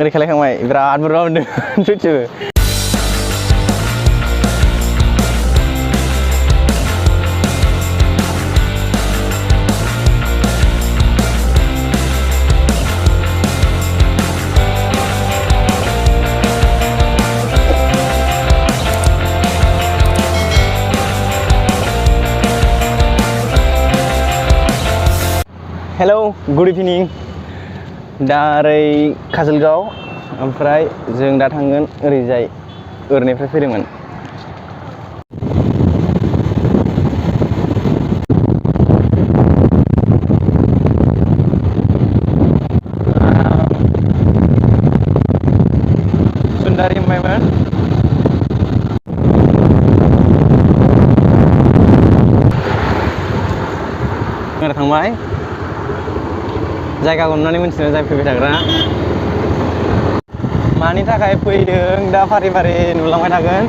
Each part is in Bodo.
ओरै खालायखांबाय बिराद बुरजा मोनदों फ्रुइटसबो। हेलौ गुड इभिनिं। दा ओरै काजलगाव ओमफ्राय जों दा थांगोन ओरैजाय ओरैनिफ्राय फैदोंमोन। सुन्दारि मोनबायमोन। थांबाय जायगाखौ नुनानै मिथिदों जाय फैबाय थाग्रा मानि थाखाय फैदों दा फारि फारि नुलांबाय थागोन,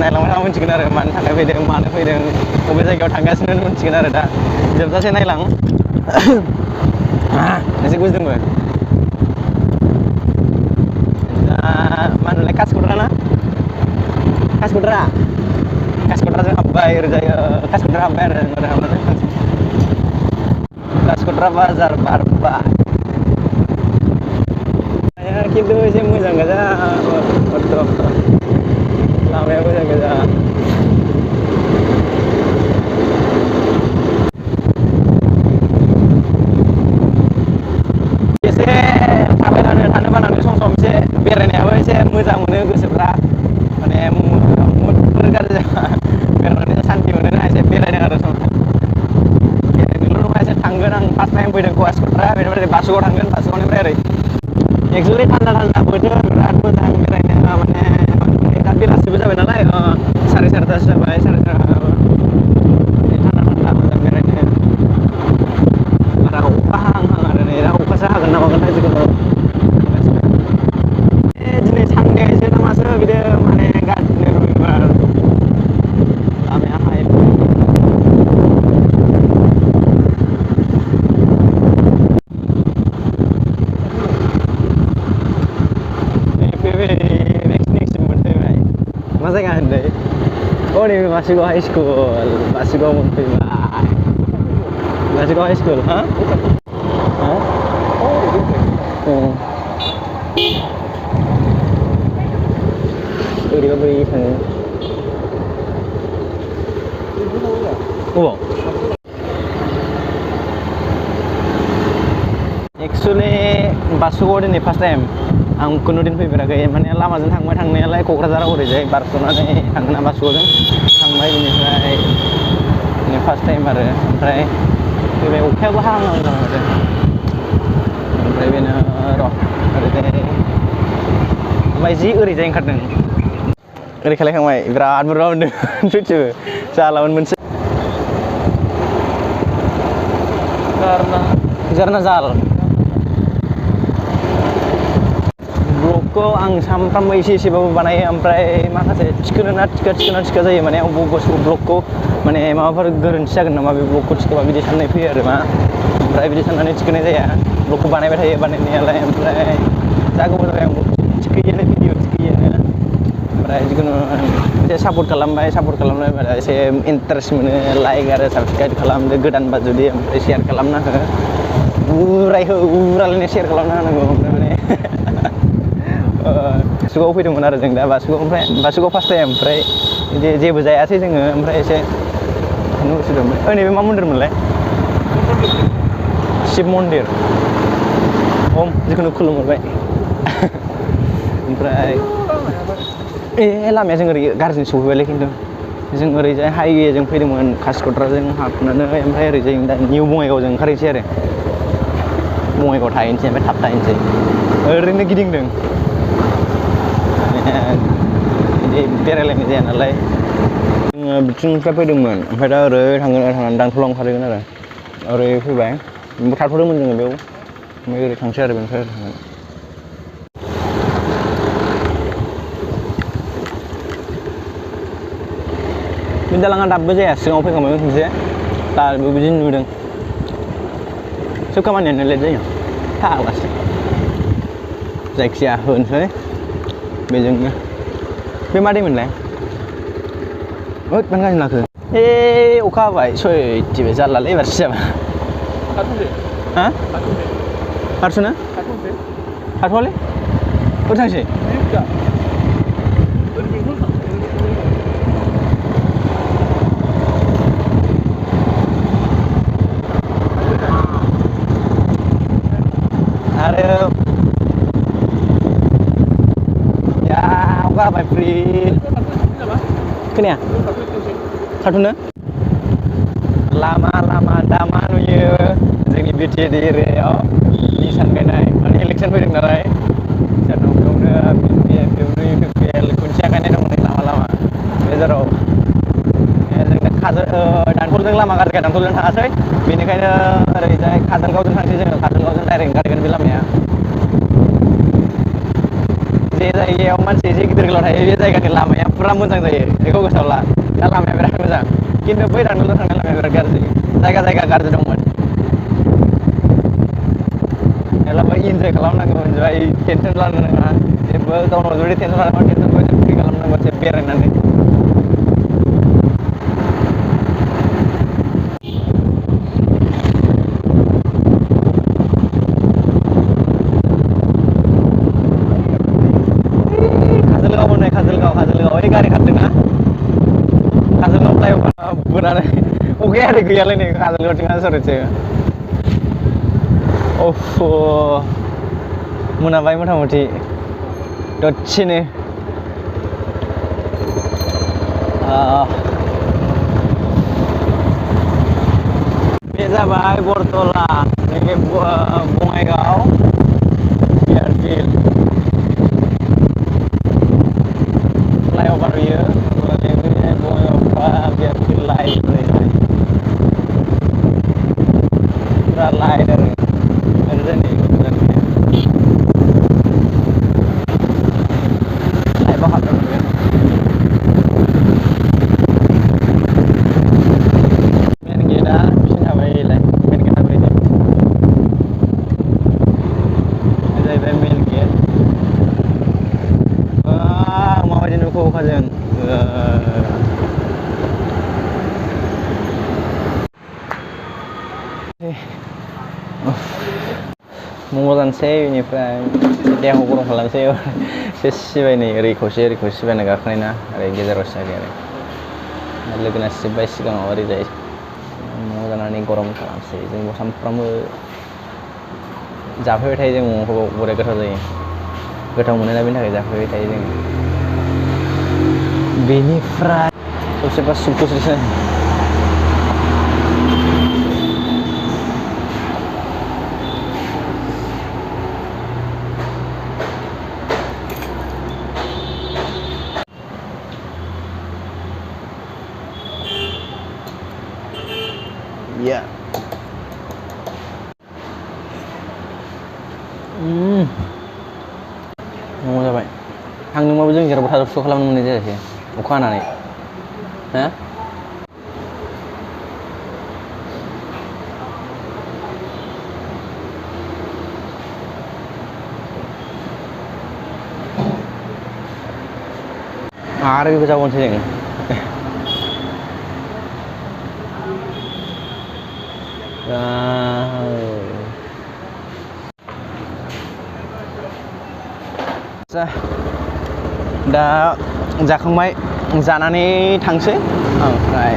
नायलांबाय थाबा मिथिगोन आरो मानि थाखाय फैदों मानो फैदों बबे जायगायाव थांगासिनो मिथिगोन आरो दा जोबजासे नायलां। एसे गुजुदोंबो दा मा होनोमोनलाय कासिक'ट्रा ना कासिक'ट्राजों हाबबाय ओरैजाय कासिक'ट्रा हाबबाय आरो ओरै हाबनानै कासिक'ट्रा बाजार बारबाय। खिन्थु एसे मोजां गोजा लामाया मोजां गोजा। एसे थाबाय थानो बानानै सम सम एसे बेरायनायाबो एसे मोजां मोनो गोसोफ्रा, माने मुडफोर गाज्रि जाबा बेरायनानै सान्थि मोनोना एसे बेरायदों आरो सम बेरायनोल' नङा एसे थांगोन आं फार्स्ट टाइम फैदों कासिक'ट्रा बेनिफ्राय बासुगाव थांगोन बासुगावनिफ्राय ओरै एक्सुवेलि थान्दा बोथोर बिराद मोजां बेरायनो, माने दा बेलासिबो जाबाय नालाय साराय 4टासो जाबाय, साराय 4 थान्दा मोजां बेरायनो। बारा अखा हाहां आरो नै दा अखासो हागोन ना मागोनथाय जिखुनु दिनै सानडेसो नामासो बिदि माने गाज्रि रबिबार लामाया हाय मा जायगा होनदों? अ नैबे बासुगाव हाइ स्कुल, बासुगाव मोनफैबाय। बासुगाव हाइ स्कुल हा ओरैबा बोरै थाङो अबाव? एक्सुवेलि बासुगाव दिनै फार्स्ट टाइम आं खुनुदिन फैफेराखै, माने लामाजों थांबाय थांनायालाय क'क्राझाराव ओरैजाय बारस'नानै थांगोना बासुगावजों थांबाय, बेनिफ्राय दिनै फार्स्ट टाइम आरो ओमफ्राय फैबाय अखायाबो हाहां दं आरो ओमफ्राय बेनो र' ओरैजाय ओमफ्राय जि ओरैजाय ओंखारदों ओरै खालायखांबाय बिराद बुरजा मोनदों फ्रुइटसबो जालामोन मोनसे जारना जाल ब्लगखौ आं सानफ्रामबो एसेबाबो बानायो, ओमफ्राय माखासे थिखा जायो, माने अबेबा ब्लगखौ माने माबाफोर गोरोन्थि जागोन नामा बे ब्लगखौ थिखोबा बिदि साननाय फैयो आरो मा, ओमफ्राय बिदि साननानै थिखोनाय जाया। ब्लगखौ बानायबाय थायो बानायनायालाय, ओमफ्राय जा गोबाव जाबाय आं थिखोयोआनो भिडिअ थिखोयोआनो, ओमफ्राय जिखुनु एसे सापर्ट खालामनाय एसे इन्टारेस्ट मोनो, लाइक आरो साबसक्राइब खालामदो गोदानबा जुदि, ओमफ्राय शेयार खालामना हो उरायलायनाय शेयार खालामना होनांगौ। ओमफ्राय माने बासुगाव फैदोंमोन आरो जों दा बासुगाव फार्स्ट टाइम, ओमफ्राय बिदि जेबो जायासै जोङो, ओमफ्राय एसे थांनो गोसो दंमोन। नैबे मा मन्दिरमोनलाय? शिब मन्दिर जिखुनु खुलुमहरबाय। ओमफ्राय लामाया जों ओरै गाज्रिजों सौफैबायलै, खिन्थु जों ओरैजाय हाइवेजों फैदोंमोन कासिक'ट्राजों हाबनानै, ओमफ्राय ओरैजाय दा निउ बङाइगावजों ओंखारहैनोसै आरो बङाइगाव थाहैनोसै, ओमफ्राय थाब थाहैनोसै ओरैनो गिदिंदों बिदि बेरायलायनाय जाया नालाय। जोङो बिथिंनिफ्राय फैदोंमोन, ओमफ्राय दा ओरै थांनानै दानथ'लाव ओंखारहैगोन आरो ओरै फैबाय थाथ'दोंमोन जोङो बेयाव, ओमफ्राय ओरै थांसै आरो बेनिफ्राय ओरै थांगोन। बे दालाङा दाबो जाया, सिगाङाव फैखांबायमोन खनसे, दाबो बिदिनो नुदों। सोब खामानियानो लेट जायो फाग्लासो। जायखिया होनोसै बेजोंनो बे मा दैमोनलाय ओद मानो गाज्रि लाखो अखा हाबाय सयथिबो जारलालै एबारसो जाबा हा हारस'नो हाथ'वालै ओरै थांसै आरो ya अखा हाबाय फ्रि खोनाया थाथ'नो लामा लामा दामा नुयो जोंनि बिटिएड एरियायाव निसान गायनाय माने इलेक्सन फैदों नालाय बेयावनो बेयावनो इउपिपिएल खुन्थिया गायनाय दं नै लामा लामा बे जेराव जोंनो दानथलजों लामा गाज्रिखाय दानथलजों थाङासै बेनिखायनो ओरैजाय काजलगावजों थांसै जोङो काजलगावजों डाइरेक्ट ओंखारगोन बे लामाया जे जायगायाव मानसि एसे गिदिर गोलाव थायो बे जायगानि लामाया पुरा मोजां जायो बेखौ गोसोआव ला दा लामाया बिराद मोजां खिन्थु बै दानथलजों थांनाय लामाया बिराद गाज्रि जायगा जायगा गाज्रि दंमोन एलाबो इन्जय खालामनांगौमोन जाय टेनसन लानो नाङा जेबो गावनाव जुदि टेनसन लादोंबा टेनसनखौ एसे फ्रि खालामनांगौ एसे बेरायनानै काजलगाव ओइ गारि खारदोंना काजलगाव फ्लाइअभार बुनानै अखाया ओरै गैयालै नै काजलगावथिं आसरितसो अफ मोनाबाय मथा मथि दसेनो बे जाबाय बरतला नैबे बङाइगाव एयारफिल्ड फ्लाइअभार बियो बङाइगाव एयारफिल्ड लाइट पुरा लाइट आरो लाइटआव हाबनो मोनगोन मेन गेटआ बिसिनि थाबाय मेन गेटआ बैजों बे जाहैबाय मेन गेट माबायदि नुखो अखाजों मम' जानोसै बेनिफ्राय देहाखौ गरम खालामसै एसे सिबाय नै ओरै खौसे सिबायना गाखोनाय ना ओरै गेजेराव सिबाय आरो लोगोना सिबबाय सिगाङाव ओरैजाय मम' जानानै गरम खालामसै जों सानफ्रामबो जाफैबाय थायो जों मम'खौ बरिया गोथाव जायो गोथाव मोनोना बेनि थाखाय जाफैबाय थायो जों बेनिफ्राय ससेबा सुखुसैसो ya mau जाबाय थांदोंबाबो जों जेरावबो थाद'थ' खालामनो मोननाय जायासै अखा हानानै हा आरो बेखौ जाबावनोसै जों दा जाखांबाय जानानै थांसै ओमफ्राय